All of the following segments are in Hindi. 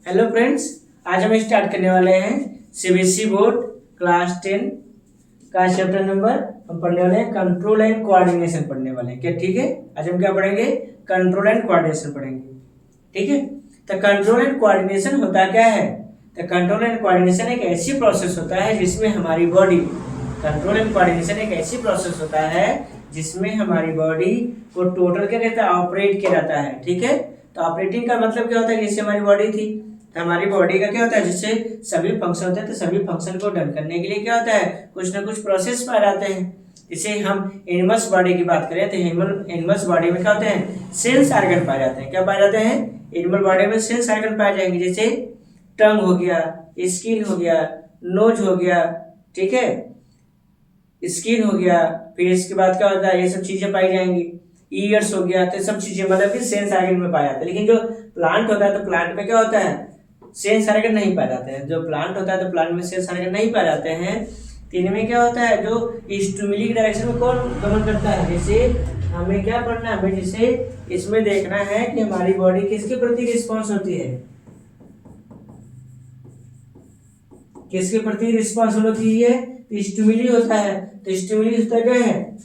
हेलो फ्रेंड्स, आज हम स्टार्ट करने वाले हैं सीबीएसई बोर्ड क्लास 10 का चैप्टर नंबर। हम पढ़ने वाले हैं कंट्रोल एंड कोऑर्डिनेशन पढ़ने वाले हैं। क्या ठीक है? आज हम क्या पढ़ेंगे? कंट्रोल एंड कोऑर्डिनेशन पढ़ेंगे। ठीक है, तो कंट्रोल एंड कोऑर्डिनेशन होता क्या है? तो कंट्रोल एंड कोऑर्डिनेशन एक ऐसी प्रोसेस होता है जिसमें हमारी बॉडी कंट्रोल एंड कोऑर्डिनेशन एक ऐसी प्रोसेस होता है जिसमें हमारी बॉडी को टोटल क्या कहता है? ऑपरेट किया जाता है। ठीक है, तो ऑपरेटिंग का मतलब क्या होता है? जैसे हमारी बॉडी थी, तो हमारी बॉडी का क्या होता है? जिससे सभी फंक्शन होते हैं, तो सभी फंक्शन को डन करने के लिए क्या होता है? कुछ ना कुछ प्रोसेस पाए जाते हैं। जैसे हम एनिमल्स बॉडी की बात करें तो एनिमल्स बॉडी में क्या होते हैं? सेल्स ऑर्गन पाए जाते हैं। क्या पाए जाते हैं? एनिमल बॉडी में सेल्स ऑर्गन पाए जाएंगे, जैसे टंग हो गया, स्किन हो गया, नोज हो गया, ठीक है, स्किन हो गया। फिर इसके बाद क्या होता है? ये सब चीजें पाई जाएंगी। ईयर्स हो गया, तो सब चीजें मतलब कि सेंस ऑर्गन में पाया जाता है। लेकिन जो प्लांट होता है तो प्लांट में क्या होता है? सेंस ऑर्गन नहीं पाए जाते हैं। जो प्लांट होता है तो प्लांट में सेंस ऑर्गन नहीं पाए जाते हैं। तो इनमें क्या होता है? जो स्टिमुली की डायरेक्शन में कौन गमन करता है? जैसे हमें क्या पढ़ना है? हमें जैसे इसमें देखना है कि हमारी बॉडी किसके प्रति रिस्पॉन्स होती है, किसके प्रति रिस्पॉन्स होती है? तो स्टिमुली होता है। तो स्टिमुली होता क्या है?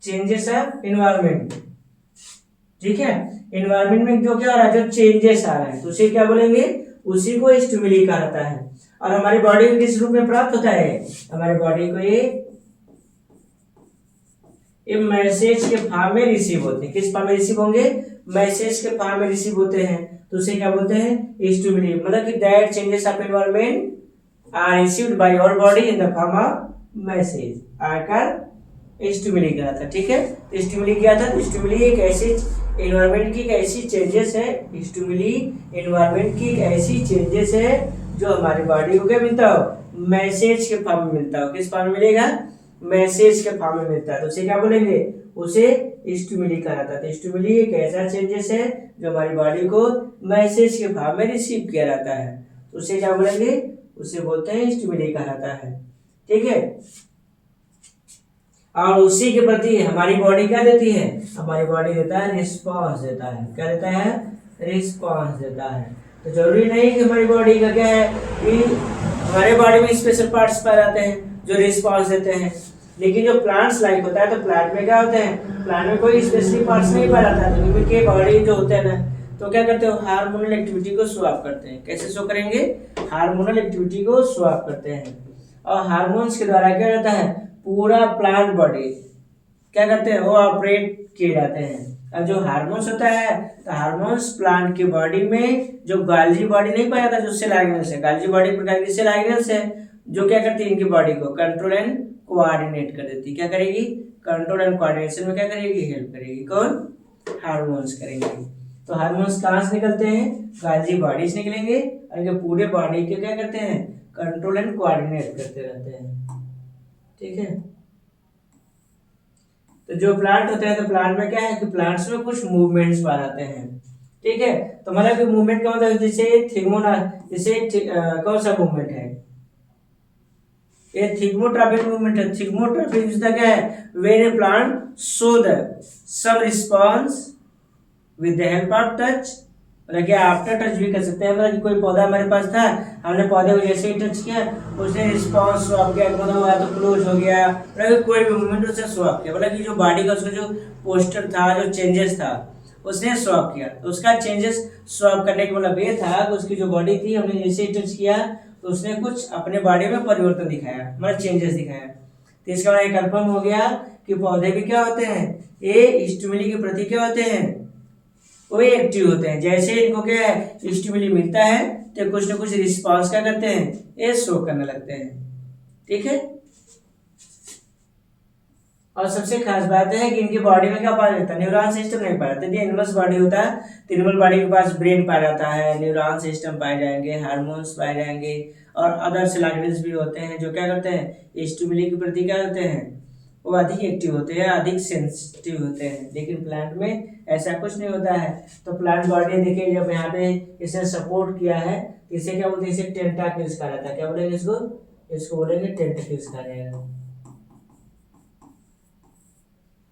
Changes of environment. ठीक है, इन्वायरमेंट में जो क्या हो रहा है? जो चेंजेस आ रहे हैं, तो उसे क्या बोलेंगे? उसी को स्टिमुली कहा जाता है। और हमारी बॉडी को किस रूप में प्राप्त होता है? हमारी बॉडी को ये मैसेज के फॉर्म में रिसीव होते हैं। किस फॉर्म में रिसीव होंगे? मैसेज के फॉर्म में रिसीव होते हैं। तो उसे क्या बोलते हैं? स्टिमुली। मतलब कि that changes of environment are received by our body in the form of message आकर स्टिमुली करा था। ठीक है, तो स्टिमुली क्या था? स्टिमुली एक ऐसी एनवायरनमेंट की एक ऐसी चेंजेस है, स्टिमुली एनवायरनमेंट की एक ऐसी चेंजेस है जो हमारी बॉडी को क्या मिलता हो? मैसेज के फॉर्म में मिलता हो। किस फॉर्म में मिलेगा? मैसेज के फॉर्म में मिलता है। तो उसे क्या बोलेंगे? उसे स्टिमुली कहा जाता है। स्टिमुली एक ऐसा चेंजेस है जो हमारी बॉडी को मैसेज के फॉर्म में रिसीव किया जाता है। तो उसे क्या बोलेंगे? उसे बोलते हैं स्टिमुली कहा जाता है। ठीक है, और उसी के प्रति हमारी बॉडी क्या देती है? हमारी बॉडी देता है रिस्पॉन्स देता है। क्या देता है? रिस्पॉन्स देता है। तो जरूरी नहीं कि हमारी बॉडी का क्या है कि हमारे बॉडी में स्पेशल पार्ट्स पाए जाते हैं जो रिस्पॉन्स देते हैं। लेकिन जो प्लांट्स लाइक होता है, तो प्लांट में क्या होते हैं? प्लांट में कोई स्पेशली पार्ट्स नहीं पाया जाता है। तो इनके बॉडी जो होते हैं ना, तो क्या करते हैं? हार्मोनल एक्टिविटी को शो ऑफ करते हैं। कैसे शो करेंगे? हार्मोनल एक्टिविटी को शो ऑफ करते हैं। और हार्मोन्स के द्वारा क्या होता है? पूरा प्लांट बॉडी क्या करते हैं? वो ऑपरेट किए जाते हैं। और जो हार्मोन्स होता है, तो हार्मोन्स प्लांट की बॉडी में जो गाल्जी बॉडी नहीं पाया जाता, जो सेल ऑर्गेनेल्स है, गाल्जी बॉडी प्रकार की सेल ऑर्गेनेल्स है जो क्या करती है? इनकी बॉडी को कंट्रोल एंड कोऑर्डिनेट कर देती है। क्या करेगी? कंट्रोल एंड कोऑर्डिनेशन में क्या करेगी? हेल्प करेगी। कौन? हार्मोन्स करेंगे। तो हार्मोन्स कहाँ से निकलते हैं? गाल्जी बॉडी से निकलेंगे और इनके पूरे बॉडी के क्या करते हैं? कंट्रोल एंड कोऑर्डिनेट करते रहते हैं। ठीक है, तो जो प्लांट होते हैं, तो प्लांट में क्या है कि प्लांट्स में कुछ मूवमेंट्स पाए जाते हैं। ठीक है, तो मतलब कि मूवमेंट का मतलब जैसे कौन सा मूवमेंट है? ये थिग्मोट्रॉपिक मूवमेंट है। थिग्मोट्रॉपिक क्या है? When a plant show the some response with the help of touch. मतलब क्या आफ्टर टच भी कर सकते हैं। मतलब कि कोई पौधा हमारे पास था, हमने पौधे को जैसे ही टच किया, उसने रिस्पॉन्स स्वैप किया, मतलब हुआ तो क्लोज हो गया। मतलब कोई भी मूवमेंट उसने स्वैप किया। मतलब कि जो बॉडी का उसका जो पोस्टर था, जो चेंजेस था, उसने स्वैप किया। तो उसका चेंजेस स्वैप करने का मतलब ये था कि उसकी जो बॉडी थी, हमने जैसे ही टच किया तो उसने कुछ अपने बॉडी में परिवर्तन दिखाया, मतलब चेंजेस दिखाया। तो इसका मतलब कंफर्म हो गया कि पौधे भी क्या होते हैं? ये स्टिमुली के प्रति क्या होते हैं? वो एक्टिव होते हैं। जैसे इनको क्या है? स्टिमुली मिलता है तो कुछ ना कुछ रिस्पांस क्या करते हैं? ये शो करने लगते हैं। ठीक है, और सबसे खास बात है कि इनकी बॉडी में क्या पाया जाता है? न्यूरॉन सिस्टम नहीं पाया जाता। एनिमल्स बॉडी होता है तो एनिमल बॉडी के पास ब्रेन पाया जाता है, न्यूरॉन सिस्टम पाए जाएंगे, हार्मोन्स पाए जाएंगे और अदर सेल ऑर्गेन्स भी होते हैं जो क्या करते हैं? स्टिमुली के प्रति क्या करते हैं? वो अधिक एक्टिव होते हैं, अधिक सेंसिटिव होते हैं। लेकिन प्लांट में ऐसा कुछ नहीं होता है। तो प्लांट बॉडी देखिए, जब यहाँ पे इसे सपोर्ट किया है, इसे क्या बोलते हैं? इसे टेंटाकल्स कहा जाता है। क्या बोलेंगे इसको? इसको बोलेंगे टेंटिकल्स कहा जाएगा।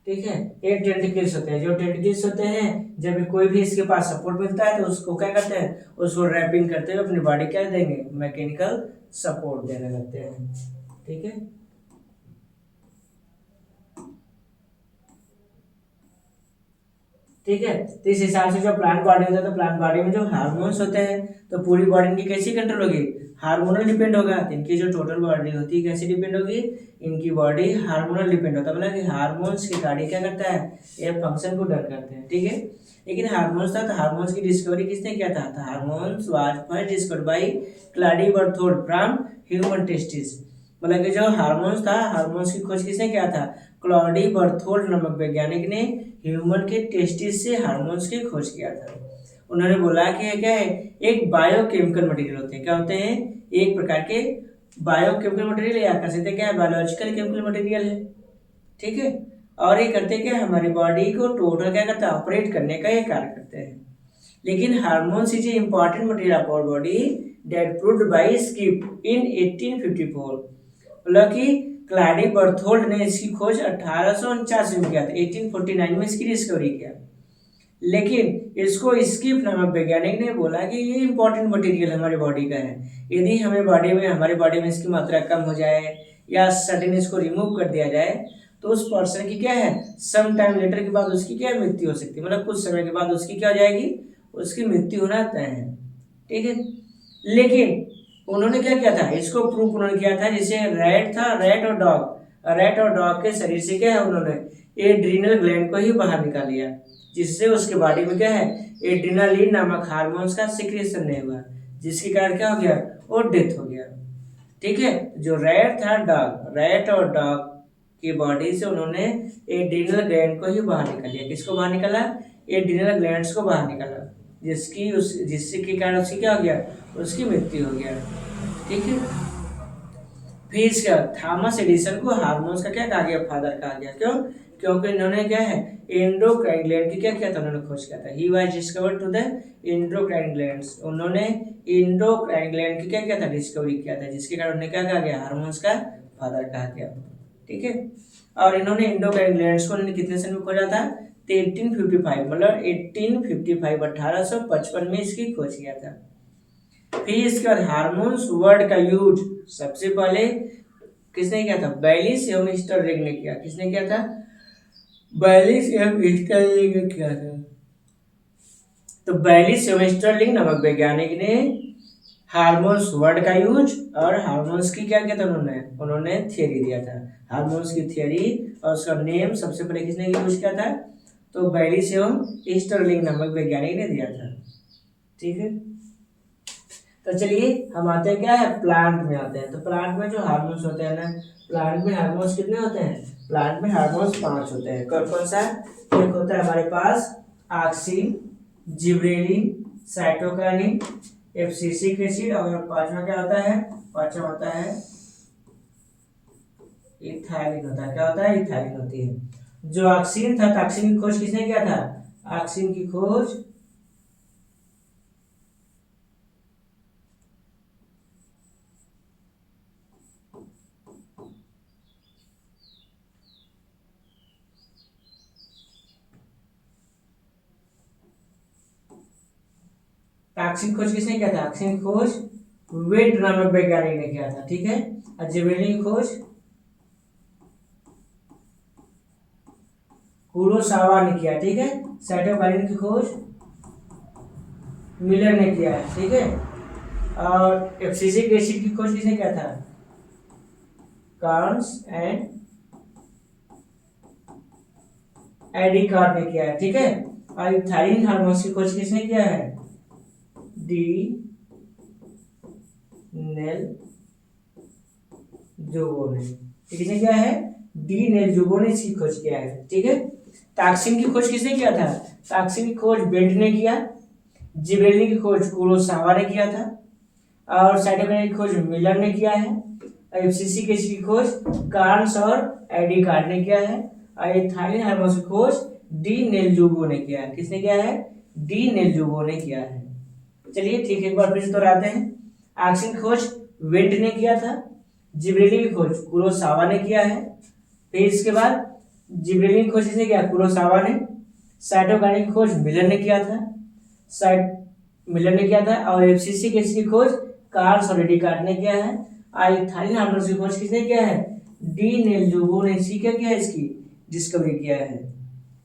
ठीक है, ये टेंटिकल्स होते हैं। जो टेंटिकल्स होते हैं, जब भी कोई भी इसके पास सपोर्ट मिलता है तो उसको क्या करते हैं, उसको रैपिंग करते हुए अपनी बॉडी क्या देंगे, मैकेनिकल सपोर्ट देने लगते हैं। ठीक है, ठीक है। तो इस हिसाब से जो प्लांट बॉडी होता है, तो प्लांट बॉडी में जो हार्मोन्स होते हैं, तो पूरी बॉडी इनकी कैसी कंट्रोल होगी, हार्मोनल डिपेंड होगा। तो इनकी जो टोटल बॉडी होती है कैसी डिपेंड होगी, इनकी बॉडी हार्मोनल डिपेंड होता है। मतलब कि हार्मोन्स की गाड़ी क्या करता है, ये फंक्शन को डर करते हैं। ठीक है, लेकिन हार्मोन्स था, तो हार्मोन्स की डिस्कवरी किसने किया था, तो hormones was first discovered by Claudy Berthold from human testis. मतलब कि जो हार्मोन्स था, हार्मोन्स की खोज किसने किया था, क्लॉडी बर्थोल्ड नामक वैज्ञानिक ने ह्यूमन के टेस्टिस से हार्मोन्स की खोज किया था। उन्होंने बोला कि ये क्या है, एक बायोकेमिकल मटेरियल होते हैं। क्या होते हैं, एक प्रकार के बायोकेमिकल मटेरियल, या कह सकते हैं क्या है, बायोलॉजिकल केमिकल मटेरियल है। ठीक है, और ये करते क्या है, हमारी बॉडी को टोटल क्या करता है, ऑपरेट करने का ये कार्य करते हैं। लेकिन hormones is important material of our body that proved by skip in 1854। मतलब कि क्लाडी बर्थोल्ड ने इसकी खोज 1849 में किया था, 1849 में इसकी डिस्कवरी किया। लेकिन इसको स्किप नामक वैज्ञानिक ने बोला कि ये इंपॉर्टेंट मटेरियल हमारी बॉडी का है, यदि हमारी बॉडी में इसकी मात्रा कम हो जाए या सडन इसको रिमूव कर दिया जाए, तो उस पर्सन की क्या है, सम टाइम लेटर के बाद उसकी क्या मृत्यु हो सकती है। मतलब कुछ समय के बाद उसकी क्या हो जाएगी, उसकी मृत्यु होना तय है। ठीक है, लेकिन उन्होंने क्या किया था, इसको प्रूफ उन्होंने किया था, जैसे रैट था, रैट और डॉग के शरीर से क्या है, उन्होंने एड्रीनल ग्लैंड को ही बाहर निकाल लिया, जिससे उसके बॉडी में क्या है, एड्रीनालिन नामक हार्मोन्स का सिक्रेशन नहीं हुआ, जिसके कारण क्या हो गया, वो डेथ हो गया। ठीक है, जो रैट और डॉग की बॉडी से उन्होंने एड्रीनल ग्लैंड को ही बाहर निकाल लिया। किसको बाहर निकाला, एड्रीनल ग्लैंड्स को बाहर निकाला, जिससे के कारण उसकी क्या हो गया, उसकी मृत्यु हो गया। ठीक है, फिर इसका थॉमस एडिसन को हार्मोन्स का क्या कहा गया, फादर कहा गया। क्यों, क्योंकि इन्होंने क्या है, एंडोक्राइन ग्लैंड की क्या किया था, उन्होंने खोज किया था। He was discovered to the endocrine glands. उन्होंने एंडोक्राइन ग्लैंड की क्या किया था, डिस्कवरी किया था, जिसके कारण उन्हें क्या कहा गया, हार्मोन्स का फादर कहा गया। ठीक है, और इन्होंने एंडोक्राइन ग्लैंड्स को उन्होंने कितने सन में खोजा था, 1855, मतलब 1855 1855 में इसकी खोज किया था। फिर इसके बाद हार्मोन्स वर्ड का यूज सबसे पहले किसने किया था, बैलिस एवं स्टर्लिंग ने किया। किसने किया था, बैलिस एवं स्टर्लिंग ने किया था। तो बैलिस एवं स्टर्लिंग नामक वैज्ञानिक ने हार्मोन्स वर्ड का यूज और हार्मोन्स की क्या किया था, उन्होंने थियरी दिया था, हार्मोन्स की थियरी, और उसका नेम सबसे पहले किसने यूज किया था, तो बैलिस एवं स्टर्लिंग नामक वैज्ञानिक ने दिया था। ठीक है, तो चलिए हम आते हैं क्या है, प्लांट में आते हैं। तो प्लांट में जो हार्मोन्स होते हैं ना, प्लांट में हार्मोन्स कितने होते हैं, प्लांट में हार्मोन्स 5 होते हैं। कौन कौन सा, एक होता है हमारे पास auxin, gibberellin, cytokinin, abscisic acid, और पांचवा क्या होता है, पांचवा होता है इथाइलिन होता है। क्या होता है, इथाइलिन होती है। जो ऑक्सिन था, ऑक्सिन की खोज किसने किया था, ऑक्सिन की खोज ऑक्सिन खोज किसने किया था, ऑक्सिन खोज वेट नामक वैज्ञानिक ने किया था। ठीक है, और जिबरेलिन खोज कुरोसावा ने किया। ठीक है, साइटोकाइनिन की खोज मिलर ने किया है। ठीक है, और एब्सिसिक एसिड की खोज किसने किया था, कार्न्स एंड एडिकार्ड ने किया है। ठीक है, और इथाइलिन हार्मोन्स की खोज किसने किया है, डी नेल जुबो ने। किसने किया है, डी नेल जुबो ने इसकी खोज किया है। ठीक है, टॉक्सिन की खोज किसने किया था, टॉक्सिन की खोज बेंट ने किया, जिबरेलिन की खोज कुरोसावा ने किया था, और साइटोकाइनिन की खोज मिलर ने किया है, एब्सिसिक एसिड की खोज कार्न्स और एडिकार्ड ने किया है, और इथाइलिन हार्मोन्स की खोज डी नेलजुबो ने किया है। किसने किया है, डी नेलजुबो ने किया है। चलिए ठीक है, एक बार फिर से दोहराते हैं। ऑक्सिन खोज वेंट ने किया था, जिबरेलिन की खोज कुरोसावा ने किया है। फिर इसके बाद जिबरेलिन की खोज किसने किया? कुरोसावा ने। साइटोकाइनेसिस की खोज मिलर ने किया था। मिलर ने किया था। और एफसीसी की खोज कार्ल सोरेडिकार्ड ने किया है। इथाइलिन हार्मोन्स की खोज किसने किया है? डी नेल्जुगो ने क्या किया है? इसकी डिस्कवरी किया है।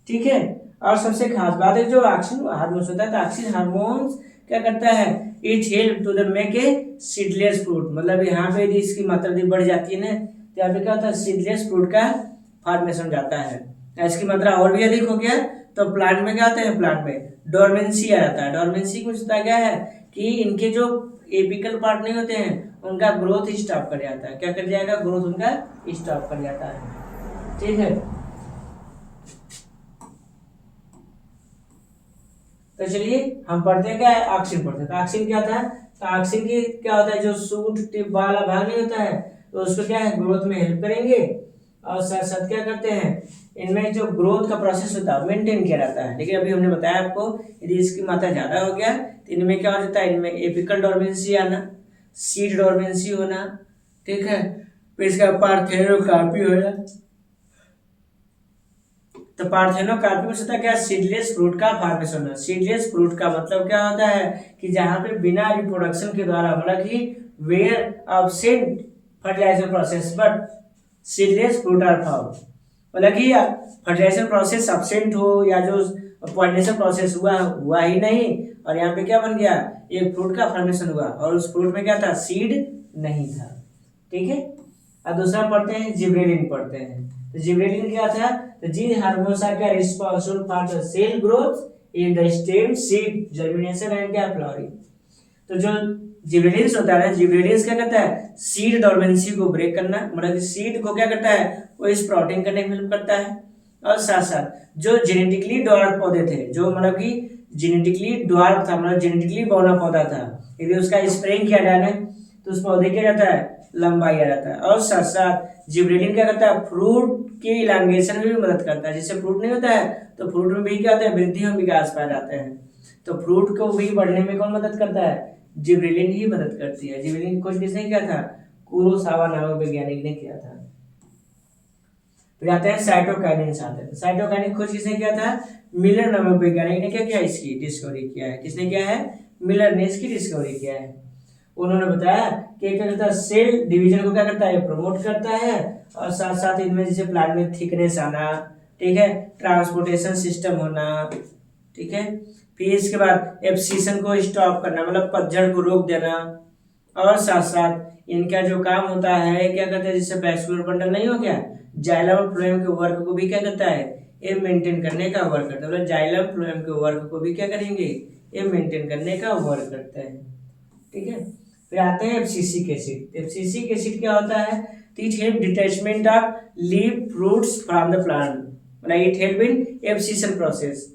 ठीक है। और सबसे खास बात है जो ऑक्सिन हार्मोन्स होता है, तो ऑक्सिन हार्मोन्स क्या करता है? It help to the make a seedless fruit. मतलब यहाँ पे यदि इसकी मात्रा यदि बढ़ जाती है ना, तो यहाँ पे क्या होता है? सीडलेस फ्रूट का फॉर्मेशन जाता है। इसकी मात्रा और भी अधिक हो गया तो प्लांट में क्या होता है? प्लांट में डोरमेंसी आ जाता है। डोरमेंसी कुछ होता क्या है कि इनके जो एपिकल पार्ट नहीं होते हैं उनका ग्रोथ स्टॉप कर जाता है। क्या कर जाएगा? ग्रोथ उनका स्टॉप कर जाता है। ठीक है। तो चलिए हम पढ़ते हैं क्या है? ऑक्सिन पढ़ते हैं। तो ऑक्सिन क्या था? तो ऑक्सिन की क्या होता है? जो सूट टिप वाला भाग नहीं होता है तो उसको क्या है? ग्रोथ में हेल्प करेंगे। और साथ साथ क्या करते हैं? इनमें जो ग्रोथ का प्रोसेस होता है मेंटेन किया जाता है। लेकिन अभी हमने बताया आपको यदि इसकी मात्रा ज्यादा हो गया तो इनमें क्या हो जाता है? इनमें एपिकल डोरमेंसी आना, सीड डोरमेंसी होना। ठीक है। फिर इसका पार्थेनोकार्पी होना। तो पार्थेनोकार्पी में होता क्या? सीडलेस फ्रूट का फॉर्मेशन होना। सीडलेस फ्रूट का मतलब क्या होता है कि जहां पे बिना रिप्रोडक्शन के द्वारा मतलब कि where absent fertilization process but seedless fruit are found. मतलब कि फर्टिलाइजेशन प्रोसेस एब्सेंट हो या जो पॉलिनेशन प्रोसेस हुआ ही नहीं, और यहाँ पे क्या बन गया? एक फ्रूट का फॉर्मेशन हुआ और उस फ्रूट में क्या था? सीड नहीं था। ठीक है। अब दूसरा पढ़ते हैं, जिब्रेलिन पढ़ते हैं। तो जिब्रेलिन क्या था? तो जीन हार्मोन्स आर क्या responsible for the cell growth in the stem, seed, germination and क्या फ्लावरिंग। तो जो जिब्रेलिन्स होता है, जिब्रेलिन्स क्या करता है? सीड डोरमेंसी को ब्रेक करना, मतलब सीड को क्या करता है? वो स्प्राउटिंग करने में हेल्प करता है। और साथ साथ जो जेनेटिकली ड्वार्फ पौधे थे, जो मतलब कि जेनेटिकली ड्वार्फ था, मतलब जेनेटिकली बौना पौधा था, यदि उसका स्प्रेइंग किया जाए तो उस पौधे क्या जाता है? लंबाई आ जाता है। और साथ साथ जिब्रेलिन क्या करता है? फ्रूट के इलांगेशन में भी मदद करता है। जिससे फ्रूट नहीं होता है तो फ्रूट में भी क्या होता है? वृद्धि और विकास पाए जाते हैं। तो फ्रूट को भी बढ़ने में कौन मदद करता है? जिब्रेलिन ही मदद करती है। जिब्रेलिन की खोज किसने किया था? कुरोसावा नामक वैज्ञानिक ने किया था। फिर आते हैं साइटोकाइनेस आते हैं। साइटोकाइनेस खोज किसने किया था? मिलर नामक वैज्ञानिक ने क्या किया? इसकी डिस्कवरी किया है। किसने किया है? मिलर ने इसकी डिस्कवरी किया है। उन्होंने बताया कि क्या करता है? सेल डिवीजन को क्या करता है? प्रमोट करता है। और साथ साथ इनमें जैसे प्लांट में थिकनेस आना, ठीक है, ट्रांसपोर्टेशन सिस्टम होना, ठीक है, फिर इसके बाद एब्सिशन को स्टॉप करना, मतलब पतझड़ को रोक देना। और साथ साथ इनका जो काम होता है क्या करते हैं? जिससे वैस्कुलर बंडल नहीं हो गया, जाइलम और फ्लोएम के वर्क को भी क्या करता है? ये मेंटेन करने का वर्क करता है। मतलब जाइलम फ्लोएम के वर्क को भी क्या करेंगे? ये मेंटेन करने का वर्क करते हैं। ठीक है। फिर आते हैं एफसीसी एसिड। एफसीसी एसिड क्या होता है? It help detachment of leaf fruits from the plant, मतलब it help in abscission process.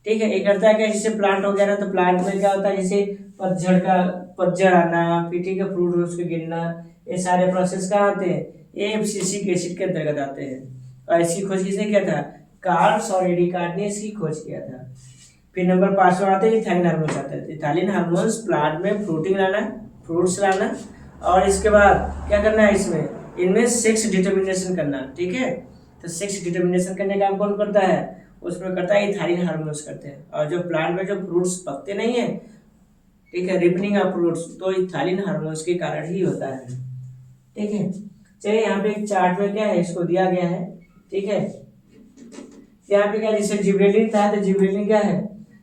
ठीक है। ये करता है क्या? जैसे प्लांट हो गया ना, तो प्लांट में क्या होता है? जैसे पतझड़ आना, फिर ठीक है, फ्रूट उसके गिरना, ये सारे प्रोसेस कहाँ आते हैं? ये एफसीसी एसिड के अंतर्गत आते हैं। और इसकी खोज किसने किया था? कार्ल सोरेडिकार्ड ने इसकी खोज किया था। फिर नंबर 5 में आते हैं इथाइलिन हार्मोन्स आता है। इथाइलिन हार्मोन्स प्लांट में फ्रूटिंग लाना, फ्रूट्स लाना, और इसके बाद क्या करना है? इसमें इनमें सेक्स डिटर्मिनेशन करना। ठीक है। तो सेक्स डिटर्मिनेशन करने का काम कौन करता है? उसमें करता है इथाइलिन हार्मोन्स करते हैं। और जो प्लांट में जो फ्रूट्स पकते नहीं है, ठीक है, रिपनिंग ऑफ फ्रूट्स, तो इथाइलिन हार्मोन्स के कारण ही होता है। ठीक है। चलिए यहाँ पे एक चार्ट में क्या है इसको दिया गया है। ठीक है। यहाँ पे क्या, जैसे जिब्रेलिन था तो जिब्रेलिन क्या है?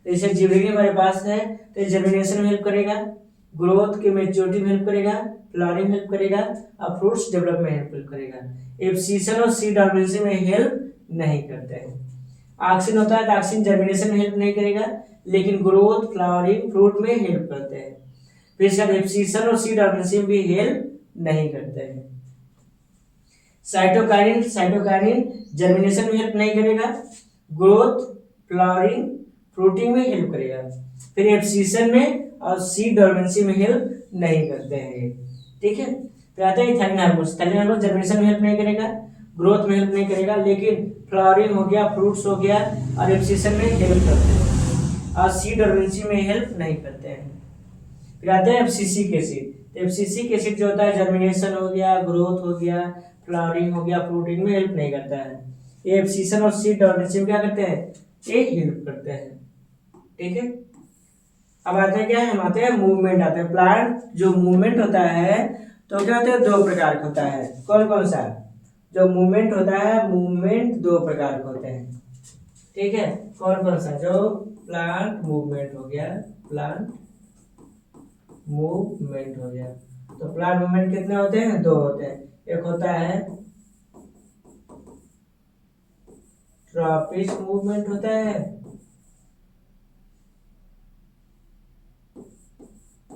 जैसे जिब्रेलिन हमारे पास है तो जर्मिनेशन में हेल्प करेगा, ग्रोथ के मैच्योरिटी में हेल्प करेगा, फ्लावरिंग में हेल्प करेगा, और फ्रूट्स डेवलप में हेल्प करेगा। एब्सिशन और सीड डोरमेंसी में हेल्प नहीं करते हैं। ऑक्सिन होता है तो ऑक्सिन जर्मिनेशन में हेल्प नहीं करेगा, लेकिन ग्रोथ, फ्लावरिंग, फ्रूट में हेल्प करते हैं। फिर इसका एब्सिशन और सीड डोरमेंसी में भी हेल्प नहीं करते हैं। साइटोकाइनिन जर्मिनेशन में हेल्प नहीं करेगा, ग्रोथ, फ्लावरिंग, फ्रूटिंग में हेल्प करेगा। फिर एब्सिशन में और सीड डोरमेंसी में हेल्प नहीं करते हैं। ठीक है। फिर आता है ethylene hormones. Ethylene hormones germination में हेल्प नहीं करेगा, ग्रोथ में हेल्प नहीं करेगा, लेकिन फ्लावरिंग हो गया, फ्रूट्स हो गया, और एब्सिशन में हेल्प करते हैं, और सीड डोरमेंसी में हेल्प नहीं करते हैं। फिर आते हैं एफसीसी एसिड। एफसीसी एसिड जो होता है जर्मिनेशन हो गया, ग्रोथ हो गया, फ्लावरिंग हो गया, फ्रूटिंग में हेल्प नहीं करता है। ये एब्सिशन और सीड डेवलपमेंट में क्या करते हैं, ये हेल्प करते हैं। ठीक है, अब आते हैं क्या है, हम आते हैं मूवमेंट आते हैं। प्लांट जो मूवमेंट होता है तो क्या होता है, दो प्रकार का होता है। कौन कौन सा, जो मूवमेंट होता है, मूवमेंट दो प्रकार के होते हैं। ठीक है, कौन कौन सा, जो प्लांट मूवमेंट हो गया, प्लांट मूवमेंट हो गया। तो प्लांट मूवमेंट कितने होते हैं, दो होते हैं। एक होता है ट्रॉपिस्ट मूवमेंट होता है,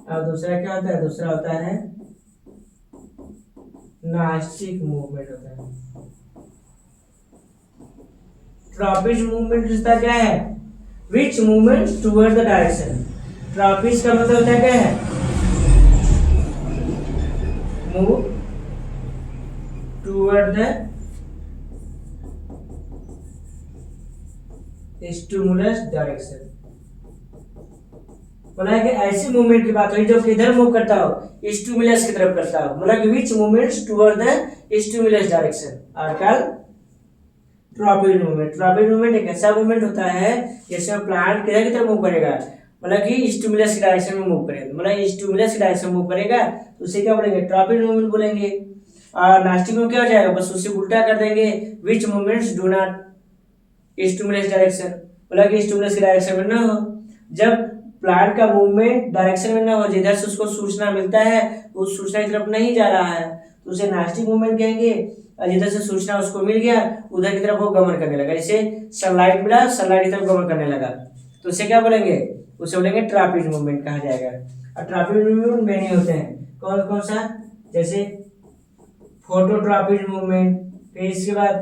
और दूसरा क्या होता है, दूसरा होता है नास्टिक मूवमेंट होता है। ट्रॉपिस्ट मूवमेंट होता क्या है, which movement toward the direction. Tropist का मतलब होता है क्या है, move toward the stimulus direction. बोला है कि ऐसी मूवमेंट की बात हुई जो किधर मूव करता हो, स्टिमुलस की तरफ करता हो। बोला कि which movements toward the stimulus direction are called tropist movement. Tropist movement एक ऐसा मूवमेंट होता है जिसमें प्लांट किधर की तरफ मूव करेगा, मतलब कि स्टिमुलस की डायरेक्शन में मूव करेगा, मतलब स्टिमुलस की डायरेक्शन में मूव करेगा तो उसे क्या बोलेंगे, ट्रॉपिस्ट मूवमेंट बोलेंगे। और नास्टिक में क्या हो जाएगा, बस उसे उल्टा कर देंगे, which movements do not stimulus direction. बोला कि स्टिमुलस की डायरेक्शन में ना हो। जब प्लांट का मूवमेंट डायरेक्शन में ना हो, जिधर से उसको सूचना मिलता है उस सूचना की तरफ नहीं जा रहा है तो उसे नास्टिक मूवमेंट कहेंगे। और जिधर से सूचना उसको मिल गया उधर की तरफ वो गमन करने लगा, जैसे सनलाइट मिला, सनलाइट की तरफ गमन करने लगा तो उसे क्या बोलेंगे, उसे बोलेंगे ट्रॉपिस्ट मूवमेंट कहा जाएगा। और ट्रॉपिस्ट मूवमेंट मेनी होते हैं, कौन कौन सा, जैसे फोटोट्रॉपिस्ट मूवमेंट, फिर इसके बाद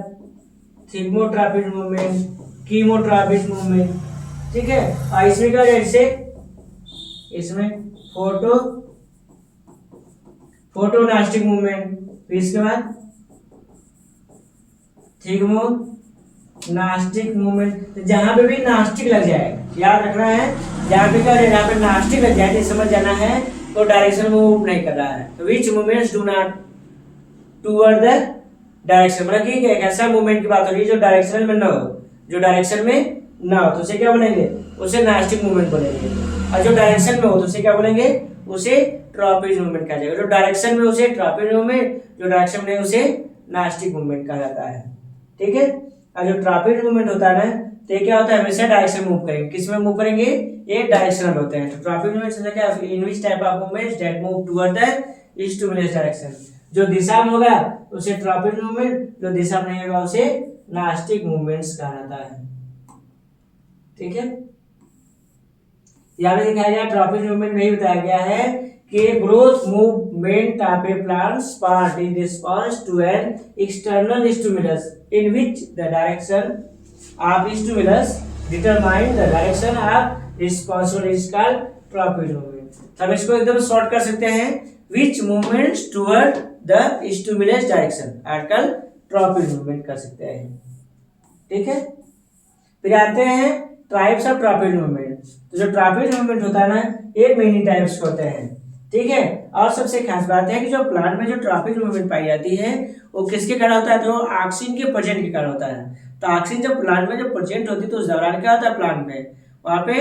थिग्मोट्रॉपिस्ट मूवमेंट, कीमोट्रॉपिस्ट मूवमेंट। ठीक है, और इसमें क्या है, जैसे इसमें फोटोनास्टिक मूवमेंट, फिर इसके बाद थिग्मो नास्टिक मूवमेंट। जहां पे भी नास्टिक लग जाए, याद रखना है, जहां पे क्या है, जहां पे नास्टिक लग जाए तो समझ जाना है तो डायरेक्शन मूव नहीं कर रहा है। तो which movements do not toward the direction, मतलब कि एक ऐसा मूवमेंट की बात हो रही है जो डायरेक्शन में ना हो, जो डायरेक्शन में ना हो तो उसे क्या बोलेंगे, उसे नास्टिक मूवमेंट बोलेंगे। और जो डायरेक्शन में हो तो उसे क्या बोलेंगे, उसे ट्रॉपिस्ट मूवमेंट कहा जाएगा। जो डायरेक्शन में उसे ट्रॉपिस्ट मूवमेंट, जो डायरेक्शन में उसे नास्टिक मूवमेंट कहा जाता है। ठीक है, और जो ट्रॉपिस्ट मूवमेंट होता है ना तो ये क्या होता है, हमेशा डायरेक्शन मूव करेंगे। किस में मूव करेंगे, ये डायरेक्शनल होते हैं। तो ट्रॉपिस्ट मूवमेंट क्या, in which type of movements that move toward the stimulus direction. जो दिशा में होगा उसे ट्रॉपिस्ट मूवमेंट, जो दिशा में नहीं होगा उसे नास्टिक मूवमेंट्स कहा जाता है। ठीक है, यहाँ पे दिखाया गया ट्रॉपिस्ट मूवमेंट में ही बताया गया है कि growth movement of a plants part in response to an external stimulus in which the direction of stimulus determine the direction of response is called tropist movement. हम इसको एकदम शॉर्ट कर सकते हैं, which movements toward the stimulus direction are called tropist movement कर सकते हैं। ठीक है, फिर आते हैं टाइप्स ऑफ ट्रॉपिस्ट मूवमेंट। तो जो ट्रॉपिस्ट मूवमेंट होता है ना, ये मेनी टाइप्स के होते हैं। ठीक है, और सबसे खास बात है कि जो प्लांट में जो ट्रॉपिस्ट मूवमेंट पाई जाती है वो किसके कारण होता है, तो ऑक्सीजन के प्रेजेंट के कारण होता है। तो ऑक्सीजन जब प्लांट में जब प्रेजेंट होती है तो उस दौरान क्या होता है, प्लांट में वहां पे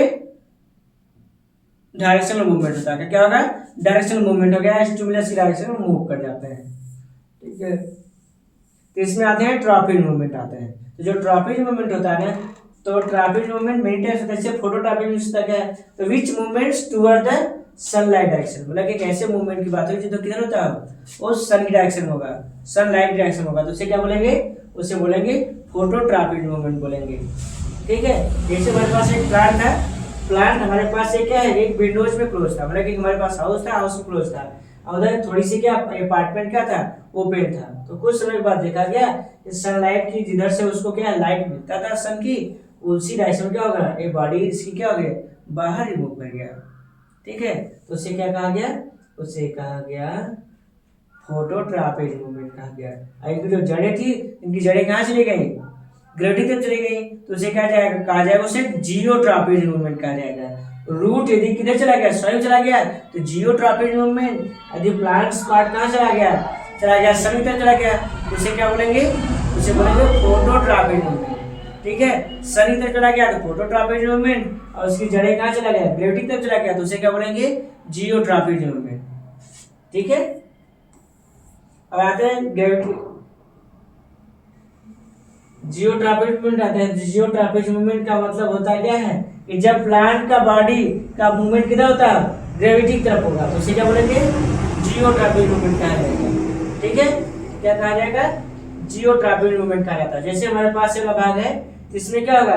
डायरेक्शनल मूवमेंट होता है। क्या होगा, डायरेक्शनल मूवमेंट हो गया, स्टिमुलस की डायरेक्शन में मूव कर जाते हैं। ठीक है, तो इसमें आते हैं ट्रॉपिस्ट मूवमेंट आते हैं। तो जो ट्रॉपिस्ट मूवमेंट होता है ना, तो ट्रॉपिस्ट मूवमेंट मेनी टाइप्स होता है। जैसे फोटोट्रॉपिस्ट होता है, तो which movements toward the sunlight direction, मतलब कि ऐसे मूवमेंट की बात हुई जो किधर होता है, वो सन की डायरेक्शन होगा, सनलाइट डायरेक्शन होगा तो उसे क्या बोलेंगे, उसे बोलेंगे फोटोट्रॉपिस्ट मूवमेंट बोलेंगे। ठीक है, जैसे हमारे पास एक प्लांट था, प्लांट हमारे पास एक क्या है, एक विंडोज में क्लोज था, मतलब कि हमारे पास हाउस था, हाउस में क्लोज था, उधर थोड़ी सी क्या अपार्टमेंट क्या था, ओपन था। तो कुछ समय बाद देखा गया सनलाइट की जिधर से उसको क्या लाइट मिलता था सन की, उसी डायरेक्शन क्या होगा, ये बॉडी इसकी क्या हो गया, बाहर ही मूव कर गया। ठीक है, तो उसे क्या कहा गया, उसे कहा गया फोटोट्रॉपिस्ट मूवमेंट कहा गया। इनकी जो जड़ें थी, इनकी जड़ें कहाँ चली गई, ग्रेविटी तक चली गई, तो उसे क्या जाएगा, कहा जाएगा उसे जियोट्रॉपिस्ट मूवमेंट कहा जाएगा। रूट यदि किधर चला गया, सॉइल चला गया, तो जियोट्रॉपिक मूवमेंट। यदि प्लांट्स पार्ट कहाँ चला गया, सन की तरफ चला गया, तो उसे क्या बोलेंगे, उसे बोलेंगे फोटोट्रॉपिक मूवमेंट। ठीक है, सन की तरफ चला गया तो फोटोट्रॉपिक मूवमेंट, और उसकी जड़ें कहाँ चला गया, ग्रेविटी की तरफ चला गया, तो उसे क्या बोलेंगे, जियोट्रॉपिक मूवमेंट। ठीक है, अब आते हैं ग्रेविटी, जियोट्रॉपिक मूवमेंट आते हैं। जियोट्रॉपिक मूवमेंट का मतलब होता है क्या है कि जब प्लांट का बॉडी का मूवमेंट किधर होता है, ग्रेविटी की तरफ होगा, तो उसे क्या बोलेंगे, जियोट्रॉपिक मूवमेंट कहा जाएगा। ठीक है, क्या कहा जाएगा, जियोट्रॉपिक मूवमेंट कहा जाता है। जैसे हमारे पास एक भाग है, इसमें क्या होगा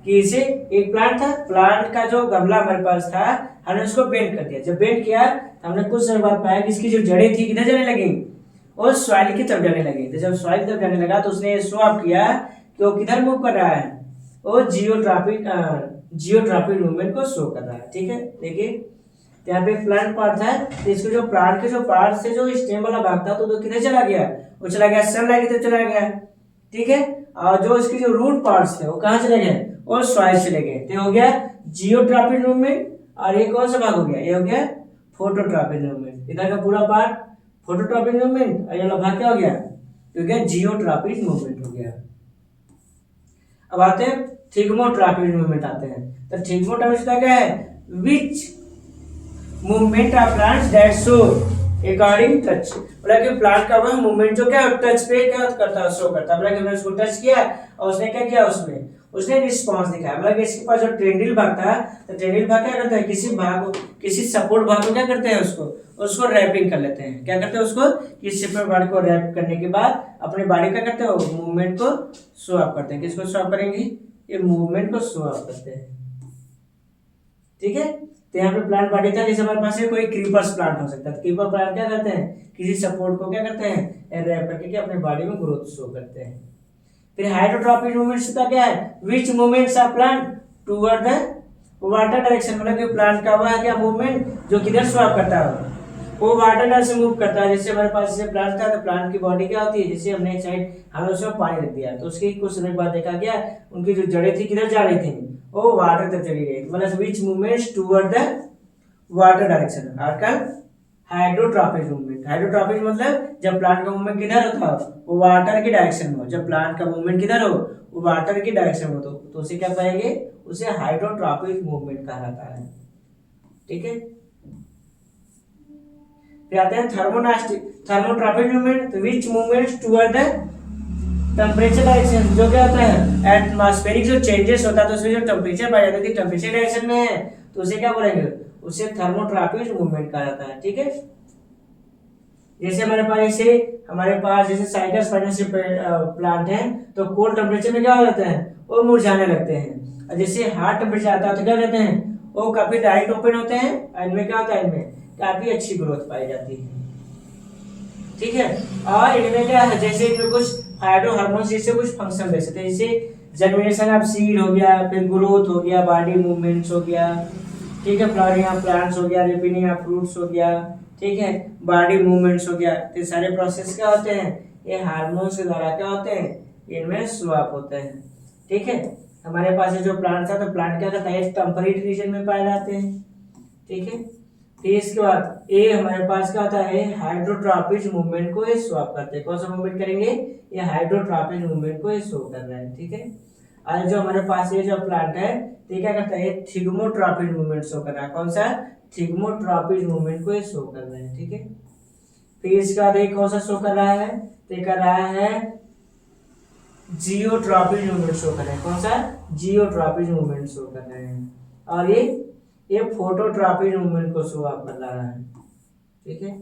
कि इसे एक प्लांट था, प्लांट का जो गमला हमारे पास था, हमने उसको बेंड कर दिया। जब बेंड किया तो हमने कुछ समय बाद पाया कि इसकी जो जड़ें थी किधर जाने लगी, वो सॉइल की तरफ जाने लगी। तो जब सॉइल की तरफ जाने लगा तो उसने शो ऑफ किया कि वो किधर मूव कर रहा है, वो जियोट्रॉपिक मूवमेंट को शो कर रहा है। ठीक है, देखिए यहाँ पे प्लांट पार्ट था, तो इसको जो प्लांट के जो पार्ट से जो स्टेम वाला भाग था, तो किधर चला गया, वो चला गया सनलाइट की तरफ चला गया। ठीक है, और जो इसके जो रूट पार्ट्स थे वो कहाँ चले गए, वो सॉइल चले गए। तो हो गया जियोट्रॉपिक मूवमेंट, और ये कौन सा भाग हो गया, ये हो गया फोटोट्रॉपिक मूवमेंट। इधर का पूरा पार्ट फोटोट्रॉपिक मूवमेंट, और ये वाला भाग क्या हो गया, तो गया जियोट्रॉपिक मूवमेंट हो गया। अब आते हैं थिग्मोट्रॉपिक मूवमेंट आते हैं। तो थिग्मोट्रॉपिक का क्या है, which movement of plants that show according touch. बोला कि प्लांट का वह मूवमेंट जो क्या टच पे क्या करता है, शो करता है। बोला कि हमने उसको टच किया और उसने क्या किया, उसमें उसने रिस्पांस दिखाया। बोला कि इसके पास जो टेंडिल भाग था, तो टेंडिल भाग क्या करता है, किसी सपोर्ट भाग को क्या करते हैं, उसको रैपिंग कर लेते हैं। क्या करते हैं, उसको किसी सपोर्ट भाग को रैप करने के बाद अपने बॉडी का करते हैं, मूवमेंट को शो ऑफ करते हैं। किसको शो ऑफ करेंगे, ये मूवमेंट को शो ऑफ करते हैं। ठीक है, तो यहाँ पे प्लांट बॉडी था, जैसे हमारे पास कोई क्रीपर्स प्लांट हो सकता है। तो क्रीपर प्लांट क्या करते हैं, किसी सपोर्ट को क्या करते हैं, रैप करके क्या अपने बॉडी में ग्रोथ शो करते हैं। फिर हाइड्रोट्रॉपिक मूवमेंट्स का क्या है, which movements of plant toward the water direction. मतलब कि प्लांट का वह क्या मूवमेंट जो किधर शो ऑफ करता है, वो वाटर डायरेक्शन से मूव करता है। जैसे हमारे पास जैसे प्लांट था, तो प्लांट की बॉडी क्या होती है, जैसे हमने एक साइड हमने उसमें पानी रख दिया, तो उसके कुछ समय बाद देखा गया उनकी जो जड़ें थी किधर जा रही थी, वो वाटर तक चली गई। मतलब which movements toward the water direction are called hydrotropic movement. Hydrotropic मतलब जब प्लांट का मूवमेंट किधर होता हो, वो वाटर की डायरेक्शन में हो। जब प्लांट का मूवमेंट किधर हो, वो वाटर की डायरेक्शन में हो, तो उसे क्या कहेंगे, उसे हाइड्रोट्रॉपिक मूवमेंट कहा जाता है। ठीक है, फिर आते हैं thermotropic movement, which movements toward the temperature direction. जो क्या होता है, एटमॉस्फेरिक जो चेंजेस होता है, तो उसमें जो टेम्परेचर पाई जाती है टेम्परेचर डायरेक्शन में है, तो उसे क्या बोलेंगे, उसे थर्मोट्रॉपिक मूवमेंट कहा जाता है। ठीक है, जैसे हमारे पास जैसे साइकस फाइनेंशियल प्लांट है, तो कोल्ड टेम्परेचर में क्या हो जाते हैं, वो मुरझाने लगते हैं। और जैसे हार्ड टेम्परेचर आता है तो क्या कहते हैं, वो काफी डायरेक्ट ओपन होते हैं, इनमें क्या होता है, इनमें काफी अच्छी ग्रोथ पाई जाती है। ठीक है, और इनमें क्या है, जैसे इनमें कुछ फाइटो हार्मोन्स जैसे कुछ फंक्शन दे सकते हैं, जैसे जर्मिनेशन ऑफ सीड हो गया, फिर ग्रोथ हो गया, बॉडी मूवमेंट्स हो गया। ठीक है, फ्लावरिंग ऑफ प्लांट्स हो गया, रिपीनिंग ऑफ फ्रूट्स हो गया। ठीक है, बॉडी मूवमेंट्स हो गया। ये सारे प्रोसेस क्या होते हैं, ये हार्मोन्स के द्वारा क्या होते हैं, इनमें स्वैप होते हैं। ठीक है, हमारे पास जो प्लांट था, तो प्लांट क्या करता है, टेम्परेट रीजन में पाए जाते हैं। ठीक है, फिर इसके बाद ये हमारे पास क्या होता है, हाइड्रोट्रॉपिक मूवमेंट को ये स्वैप करते हैं। कौन सा मूवमेंट करेंगे, ये हाइड्रोट्रॉपिक मूवमेंट को ये शो कर रहा है। ठीक है, और जो हमारे पास ये जो प्लांट है, तो क्या करता है, थिग्मोट्रॉपिक मूवमेंट शो कर रहा है। कौन सा, थिग्मोट्रॉपिक मूवमेंट को ये शो कर रहे हैं। ठीक है, फिर इसके बाद एक कौन सा शो कर रहा है, तो ये कर रहा है जियोट्रॉपिक मूवमेंट शो कर रहे हैं। कौन सा, जियोट्रॉपिक मूवमेंट शो कर रहे हैं। और ये फोटोट्रॉपिक मूवमेंट को शो कर रहा है। ठीक है,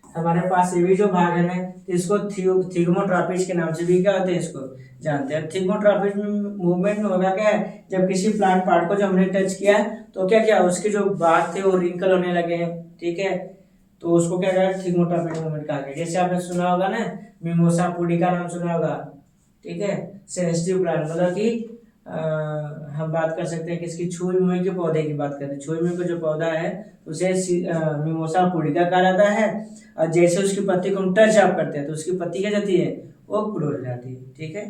हमारे पास ये भी जो भाग है ना, इसको थिग्मोट्रॉपिक के नाम से भी क्या होते हैं, इसको जानते हैं। थिग्मोट्रॉपिक मूवमेंट में होगा क्या है, जब किसी प्लांट पार्ट को जब हमने टच किया, तो क्या किया, उसके जो बात थे वो रिंकल होने लगे हैं। ठीक है, तो उसको क्या कहा, थिग्मोट्रॉपिक मूवमेंट कहा गया। जैसे आपने सुना होगा ना, मिमोसा पुडिका नाम सुना होगा। ठीक है, सेंसिटिव प्लांट, मतलब कि हम बात कर सकते हैं कि इसकी छुई मुई के पौधे की बात करें, छुई मुई का जो पौधा है उसे मिमोसा पुडिका कहा जाता है। और जैसे उसकी पत्ती को हम टच अप करते हैं, तो उसकी पत्ती क्या जाती है, वो ग्रो हो जाती है। ठीक है,